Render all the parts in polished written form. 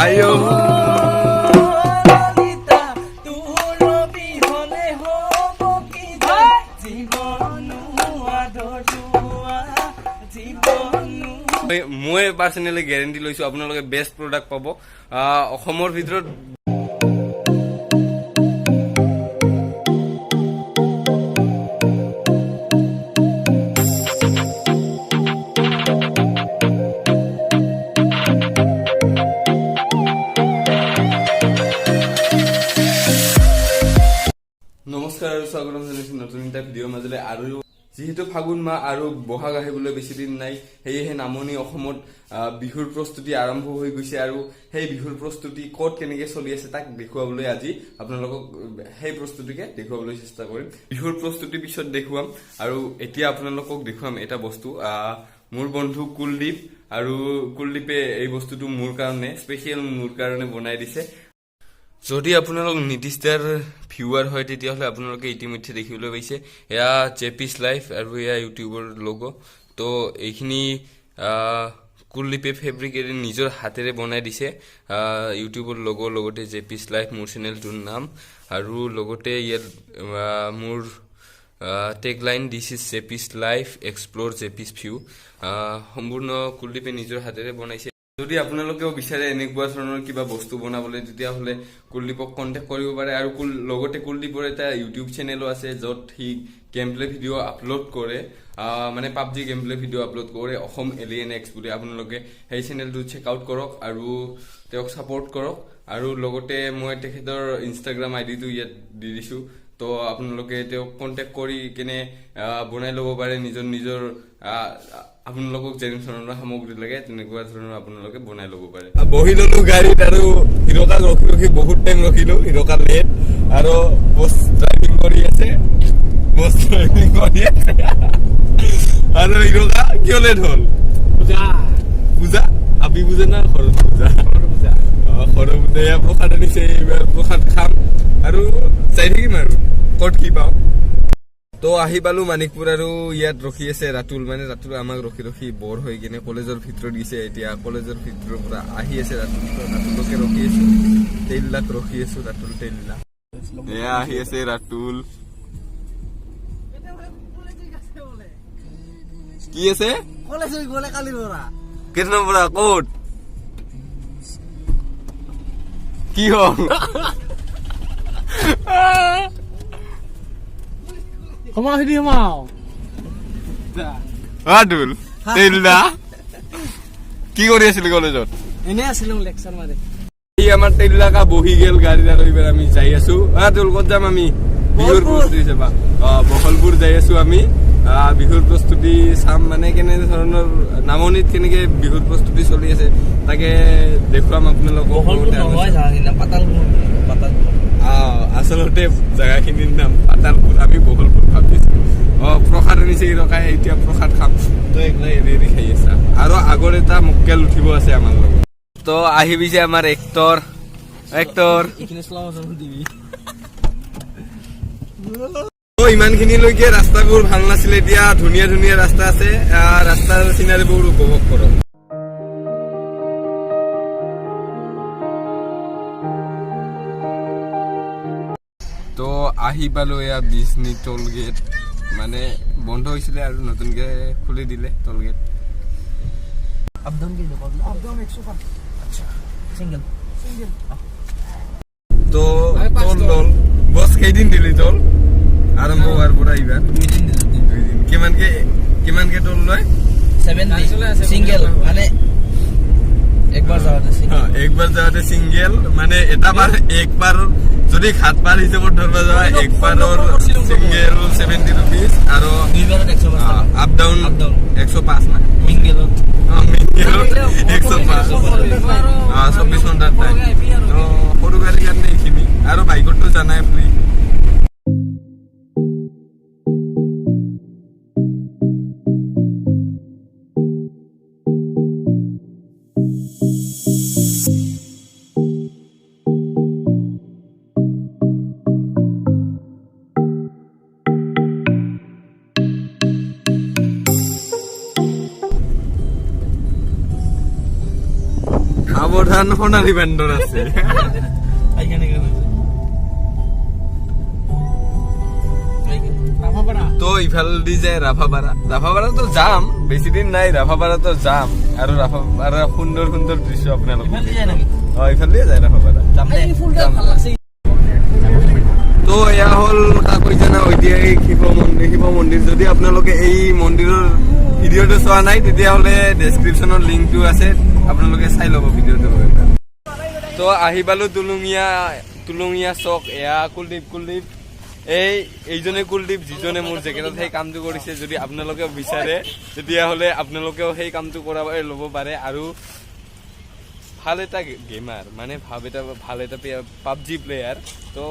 আয়ো মই personally guarantee লৈছো আপোনালোকে বেষ্ট প্ৰডাক্ট পাব অসমৰ ভিতৰত। নমস্কাৰ আৰু স্বাগতম জনাইছো নতুন এটা ভিডিঅ'ৰ মাজলৈ। আৰু যিহেতু ফাগুন মাহ আৰু বহাগ আহিবলৈ বেছি দিন নাই, সেয়েহে নামনি অসমত বিহুৰ প্ৰস্তুতি আৰম্ভ হৈ গৈছে আৰু সেই বিহুৰ প্ৰস্তুতি ক'ত কেনেকে চলি আছে তাক দেখুৱাবলৈ আজি আপোনালোকক সেই প্ৰস্তুতিকে দেখুৱাবলৈ চেষ্টা কৰিম। বিহুৰ প্ৰস্তুতি পিছত দেখুৱাম আৰু এতিয়া আপোনালোকক দেখুৱাম এটা বস্তু। মোৰ বন্ধু কুলদীপ, আৰু কুলদীপে এই বস্তুটো মোৰ কাৰণে স্পেচিয়েল মোৰ কাৰণে বনাই দিছে। যদি আপোনালোক নীতিশদাৰ ভিউৱাৰ হয় তেতিয়াহ'লে আপোনালোকে ইতিমধ্যে দেখিবলৈ পাইছে এয়া জেপিছ লাইফ আৰু এয়া ইউটিউবৰ লোগো। তো এইখিনি কুলদীপে ফেব্ৰিক এৰি নিজৰ হাতেৰে বনাই দিছে। ইউটিউবৰ লোগো লগতে জেপিছ লাইফ মোৰ চেনেলটোৰ নাম, আৰু লগতে ইয়াত মোৰ টেগলাইন দিছ ইজ জেপিছ লাইফ এক্সপ্ল'ৰ জেপিছ ভিউ। সম্পূৰ্ণ কুলদীপে নিজৰ হাতেৰে বনাইছে। যদি আপোনালোকেও বিচাৰে এনেকুৱা ধৰণৰ কিবা বস্তু বনাবলৈ তেতিয়াহ'লে কুলদীপক কণ্টেক্ট কৰিব পাৰে। আৰু লগতে কুলদীপৰ এটা ইউটিউব চেনেলো আছে য'ত সি গেম প্লে ভিডিঅ' আপলোড কৰে, মানে PUBG game play video' upload কৰে, অসম এলিয়েন এক্স বুলি। আপোনালোকে সেই চেনেলটো চেক আউট কৰক আৰু তেওঁক ছাপোৰ্ট কৰক। আৰু লগতে মই তেখেতৰ ইনষ্টাগ্ৰাম আইডিটো ইয়াত দি দিছোঁ, তো আপোনালোকে তেওঁক কণ্টেক্ট কৰি কেনে বনাই ল'ব পাৰে নিজৰ আপোনালোকক যেনে ধৰণৰ সামগ্ৰী লাগে তেনেকুৱা ধৰণৰ আপোনালোকে বনাই ল'ব পাৰে। বহি ললো গাড়ীত আৰু হিৰকাক ৰখি বহুত টাইম ৰখিলো। হিৰকা লেট আৰু বছ ড্ৰাইভিং কৰি আছে আৰু হিৰকা কিয় লেট হ'ল? পূজা আপি পূজা না ঘৰত পূজা? ঘৰৰ পূজা প্ৰসাদ আনিছে, এইবাৰ প্ৰসাদ খাম আৰু চাই থাকিম আৰু ক'ত কি পাওঁ। তো আহি পালো মানিকপুৰ আৰু ইয়াত ৰখি আছে ৰাতুল। মানে ৰাতুল আমাক ৰখি ৰখি বৰ হৈ কিনে কলেজৰ ভিতৰত দিছে। এতিয়া কলেজৰ ভিতৰৰ পৰা আহি আছে ৰাতুল, ৰাতুলকে ৰখি আছো, তেইলাক ৰখি আছো, ৰাতুল তেইলা এয়া আহি আছে ৰাতুল। কি আছে কেইটাৰ পৰা ক'ত কি হ'ল? কি কৰি আছিলি কলেজত? এনে আছিলো লেকচাৰ মাৰি। এই আমাৰ তেইলাকা বহি গেল গাড়ীত আৰু এইবাৰ আমি যাই আছো। তোৰ ক'ত যাম আমি? বিহুৰ প্ৰস্তুতি চাবা। বহলপুৰ যাই আছো আমি। বিহুৰ প্ৰস্তুতি চাম, মানে কেনে ধৰণৰ নামনিত কেনেকে বিহুৰ প্ৰস্তুতি চলি আছে তাকে দেখুৱাম আপোনালোকক। আচলতে জেগাখিনিৰ নাম পাতালপুৰ, আমি বহলপুৰ ভাবিছো। প্ৰসাদ আনিছে ৰখাই, এতিয়া প্ৰসাদ খাম। তো এইগিলা এৰি খাই আছা আৰু আগৰ এটা মক্কেল উঠিব আছে আমাৰ লগত। তো আহি পিছে আমাৰ এক্টৰ ইমানখিনিলৈকে ৰাস্তাবোৰ ভাল নাছিলে, এতিয়া ধুনীয়া ধুনীয়া ৰাস্তা আছে। ৰাস্তাৰ চিনাৰীবোৰ উপভোগ কৰক। তো আহি পালো এয়া বিজনী টোল গেট, মানে বন্ধ হৈছিলে আৰু নতুনকে খুলি দিলে টোল গেট। তো টোল দল বছ কেইদিন দিলি টোল আৰম্ভ হোৱাৰ পৰা? এইবাৰ 2 দিন দিলো। 2 দিন কিমানকে টোল লয়? 7 সিঙ্গেল, মানে একবাৰ যাওঁতে সিঙ্গেল, মানে এটা বাৰ এক বাৰ যদি 7 বাৰ হিচাপত ধৰবা যায় এক বাৰৰ সিঙ্গেল 70 रुपीस আৰু আপ ডাউন 105 না মিঙ্গেলত 105 24 ঘণ্টাৰ টাইম। তো সৰু গাড়ীৰ কাৰণে এইখিনি, আৰু বাইকতো জানাই ফ্ৰী। সাৱধান সোণালী বান্দৰ আছে তো ইফালেদি যায় ৰাভাপাৰাতো যাম বেছি দিন নাই ৰাভাপাৰাতো যাম আৰু ৰাভাপাৰা সুন্দৰ সুন্দৰ দৃশ্য আপোনালোক ইফালে যায় ৰাভাপাৰা তো এয়া হ'ল কাকৈজানা ঐতিহাসিক শিৱ মন্দিৰ যদি আপোনালোকে এই মন্দিৰৰ ভিডিঅ'টো চোৱা নাই তেতিয়াহ'লে ডেছক্ৰিপশ্যনত লিংকটো আছে আপোনালোকে চাই ল'ব ভিডিঅ'টো তো আহি পালো তুলুঙীয়া চক এয়া কুলদীপ এইজনে কুলদীপ যিজনে মোৰ জেকেটত সেই কামটো কৰিছে যদি আপোনালোকেও বিচাৰে তেতিয়াহ'লে আপোনালোকেও সেই কামটো ল'ব পাৰে আৰু ভাল এটা গেমাৰ মানে ভাল এটা পাবজি প্লেয়াৰ তো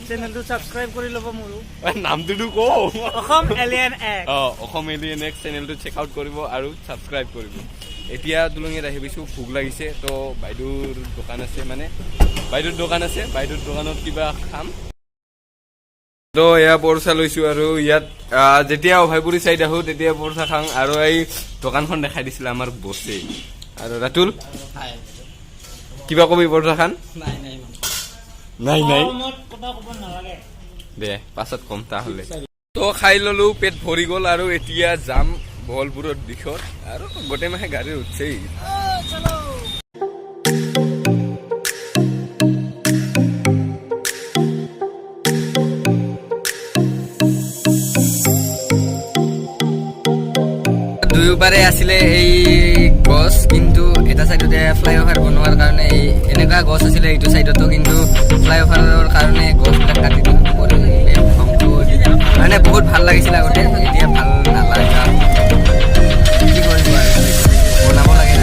চেনেলটো ছাবস্ক্ৰাইব কৰি ল'ব মোৰো নামটোতো কওঁ Assam alien x Assam alien x চেনেলটো চেক আউট কৰিব আৰু ছাবস্ক্ৰাইব কৰিব এতিয়া তুলঙীত আহি পাইছোঁ ভোক লাগিছে তো বাইদেউৰ দোকান আছে বাইদেউৰ দোকানত কিবা খাম তো এয়া পৰচা লৈছোঁ আৰু ইয়াত যেতিয়া অভয়পুৰী চাইড আহোঁ তেতিয়া পৰচা খাওঁ আৰু এই দোকানখন দেখাই দিছিলে আমাৰ বছে আৰু ৰাতুল কিবা কবি পৰচা খান নাই দে পাছত কম তাহলে তো খাই ললো পেট ভৰি গ'ল আৰু এতিয়া যাম বহলপুৰৰ দিশত আৰু গোটেই মাহে গাড়ী উঠছেই দুয়োবাৰে আছিলে এই গছ কিন্তু এটা চাইডতে ফ্লাইঅভাৰ বনোৱাৰ কাৰণে এনেকুৱা গছ আছিলে এইটো চাইডতো কিন্তু ফ্লাইঅভাৰৰ কাৰণে গছবিলাক কাটি মানে বহুত ভাল লাগিছিল আগতে এতিয়া ভাল নালাগা কি কৰিব আৰু বনাব লাগে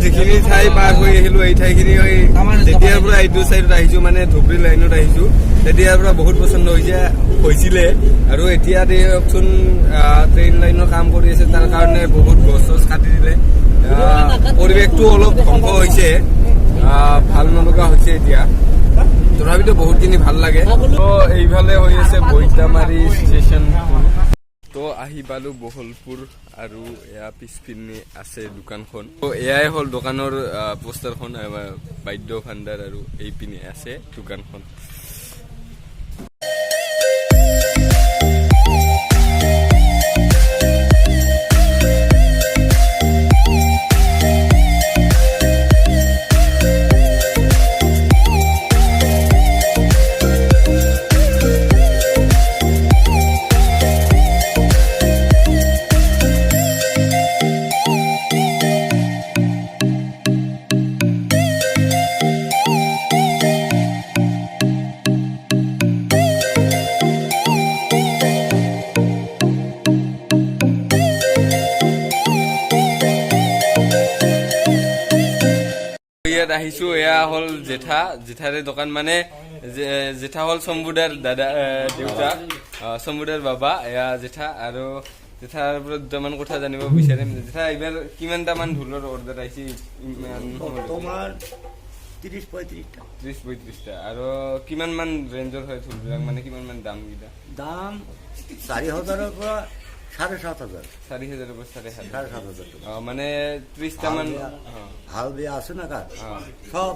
যিখিনি ঠাই পাৰ হৈ আহিলো এই ঠাইখিনি যেতিয়াৰ পৰা এইটো চাইডত আহিছো মানে ধুবুৰী লাইনত আহিছো তেতিয়াৰ পৰা বহুত পচন্দ হৈছিলে আৰু এতিয়া দিয়কচোন ট্ৰেইন লাইনৰ কাম কৰি আছে তাৰ কাৰণে বহুত গছ চছ কাটি দিলে পৰিৱেশটো অলপ ধ্বংস হৈছে ভাল নলগা হৈছে এতিয়া তথাপিতো বহুতখিনি ভাল লাগে তো এইফালে হৈ আছে বৈতামাৰী ষ্টেচন তো আহি পালো বহলপুৰ আৰু এয়া পিছপিনে আছে দোকানখন তো এয়াই হ'ল দোকানৰ পোষ্টাৰখন বাদ্য ভাণ্ডাৰ আৰু এইপিনে আছে দোকানখন আহিছো এয়া হ'ল জেঠাৰে দোকান মানে জেঠা হ'ল শম্ভুদাৰ দাদা দেউতা শম্ভুদাৰ বাবা এয়া জেঠা আৰু জেঠাৰ পৰা দুটামান কথা জানিব বিচাৰিম জেঠা এইবাৰ কিমানটামান ঢোলৰ অৰ্ডাৰ আহিছে বৰ্তমান 30-35টা 30-35টা আৰু কিমান মান ৰেঞ্জৰ হয় ঢোলবিলাক মানে কিমান মান দাম কেইটা দাম 4,000ৰ পৰা 7,500 4,000 পৰা 7,500 7,500 মানে 30টা মান ভাল বেয়া আছে না কাঠ সব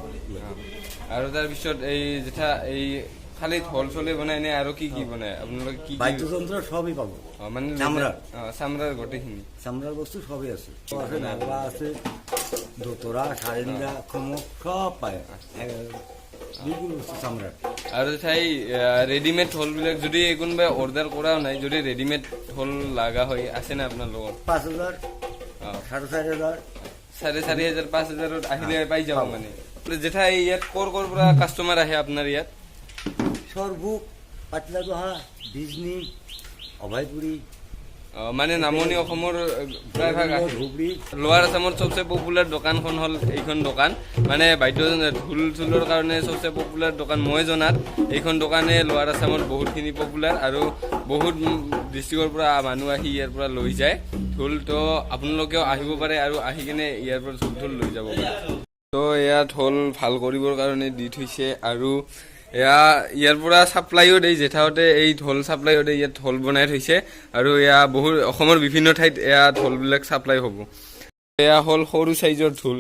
আৰু তাৰপিছত এই জেঠা এই খালি ঢোল চলে বনাই নে আৰু কি কি বনাই আপোনালোকে কি বাদ্যযন্ত্ৰ সবই পাবো মানে চামৰাৰ গোটেইখিনি চামড়াৰ বস্তু সবই আছে আছে নাগৰা আছে দোতৰা সাৰেন্দা খমক সব পায় বিভিন্ন বস্তু চামড়াৰ আৰু জেঠা এই ৰেডিমেড ঢোলবিলাক যদি কোনোবাই অৰ্ডাৰ কৰাও নাই যদি ৰেডিমেড ঢোল লগা হয় আছে না আপোনাৰ লগত 5,000 4,500 4,500 5,000 আহিলে পাই যাব মানে জেঠা ইয়াত কৰ পৰা কাষ্টমাৰ আহে আপোনাৰ ইয়াত সৰভুক পাটলাদোহা বিজনি অভয়পুৰি মানে নামনি অসমৰ প্ৰায়ভাগ আহে ধুবড়ি লোৱাৰ আছামৰ চবচে পপুলাৰ দোকানখন হ'ল এইখন দোকান মানে বাদ্যযন্ত্ৰ ঢোল চোলৰ কাৰণে চবচে পপুলাৰ দোকান মই জনাত এইখন দোকানে লোৱাৰ আছামত বহুতখিনি পপুলাৰ আৰু বহুত ডিষ্ট্ৰিক্টৰ পৰা মানুহ আহি ইয়াৰ পৰা লৈ যায় ঢোল তো আপোনালোকেও আহিব পাৰে আৰু আহি কিনে ইয়াৰ পৰা ঢোল লৈ যাব পাৰে তো এয়া ঢোল ভাল কৰিবৰ কাৰণে দি থৈছে আৰু এয়া ইয়াৰ পৰা চাপ্লাইও দিয়ে জেঠাহঁতে এই ঢোল চাপ্লাইও দিয়ে ইয়াত ঢোল বনাই থৈছে আৰু এয়া বহুত অসমৰ বিভিন্ন ঠাইত এয়া ঢোলবিলাক চাপ্লাই হ'ব এয়া হ'ল সৰু চাইজৰ ঢোল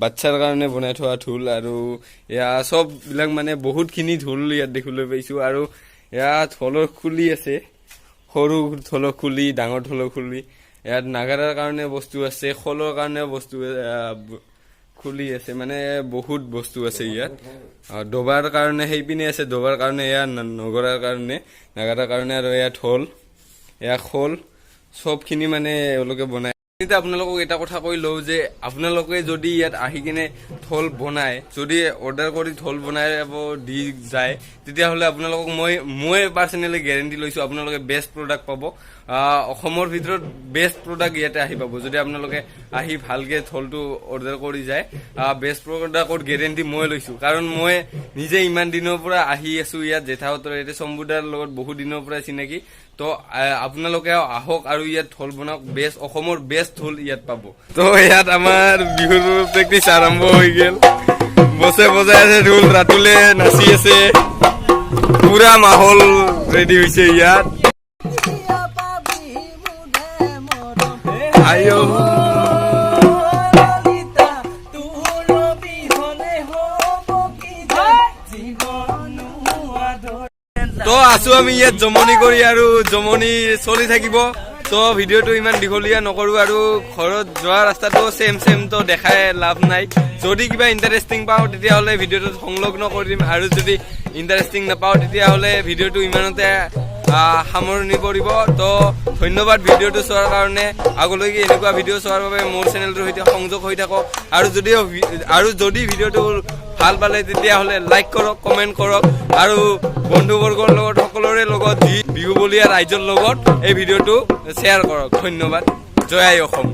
বাচ্ছাৰ কাৰণে বনাই থোৱা ঢোল আৰু এয়া চববিলাক মানে বহুতখিনি ঢোল ইয়াত দেখিবলৈ পাইছোঁ আৰু এয়া ঢোলৰ খুলি আছে সৰু ঢোলৰ খুলি ডাঙৰ ঢোলৰ খুলি ইয়াত নাগাৰাৰ কাৰণে বস্তু আছে খোলৰ কাৰণে বস্তু খুলি আছে মানে বহুত বস্তু আছে ইয়াত ডবাৰ কাৰণে সেইপিনে আছে ডবাৰ কাৰণে এয়া নগৰাৰ কাৰণে নাগাৰাৰ কাৰণে আৰু এয়া ঢোল এয়া খোল চবখিনি মানে এওঁলোকে বনায় এতিয়া আপোনালোকক এটা কথা কৈ লওঁ যে আপোনালোকে যদি ইয়াত আহি কিনে ঢোল বনায় যদি অৰ্ডাৰ কৰি ঢোল বনাই দি যায় তেতিয়াহ'লে আপোনালোকক মই পাৰ্চনেলি গেৰেণ্টি লৈছোঁ আপোনালোকে বেষ্ট প্ৰডাক্ট পাব অসমৰ ভিতৰত বেষ্ট প্ৰডাক্ট ইয়াতে আহি পাব যদি আপোনালোকে আহি ভালকৈ ঢোলটো অৰ্ডাৰ কৰি যায় বেষ্ট প্ৰডাক্টৰ গেৰেণ্টি মই লৈছোঁ কাৰণ মই নিজে ইমান দিনৰ পৰা আহি আছোঁ ইয়াত জেঠাহঁতৰ এতিয়া শম্ভুদাৰ লগত বহুত দিনৰ পৰা চিনাকি তো আপোনালোকে আহক আৰু ইয়াত ঢোল বনাওক বেষ্ট অসমৰ বেষ্ট ঢোল ইয়াত পাব তো ইয়াত আমাৰ বিহুৰ প্ৰেক্টিচ আৰম্ভ হৈ গ'ল বছে বজাই আছে ঢোল ৰাতুলে নাচি আছে পুৰা মাহল ৰেডি হৈছে ইয়াত আয়ো তো আছো আমি ইয়াত জমনি কৰি আৰু জমনি চলি থাকিব তো ভিডিঅ'টো ইমান দীঘলীয়া নকৰোঁ আৰু ঘৰত যোৱা ৰাস্তাটো চেম তো দেখাই লাভ নাই যদি কিবা ইণ্টাৰেষ্টিং পাওঁ তেতিয়াহ'লে ভিডিঅ'টোত সংলগ্ন কৰি দিম আৰু যদি ইণ্টাৰেষ্টিং নাপাওঁ তেতিয়াহ'লে ভিডিঅ'টো ইমানতে সামৰণি পৰিব তো ধন্যবাদ ভিডিঅ'টো চোৱাৰ কাৰণে আগলৈকে এনেকুৱা ভিডিঅ' চোৱাৰ বাবে মোৰ চেনেলটোৰ সৈতে সংযোগ হৈ থাকক আৰু যদি ভিডিঅ'টো ভাল পালে তেতিয়াহ'লে লাইক কৰক কমেণ্ট কৰক আৰু বন্ধুবৰ্গৰ লগত সকলোৰে লগত বিহুবলীয়া ৰাইজৰ লগত এই ভিডিঅ'টো শ্বেয়াৰ কৰক ধন্যবাদ জয় আই অসম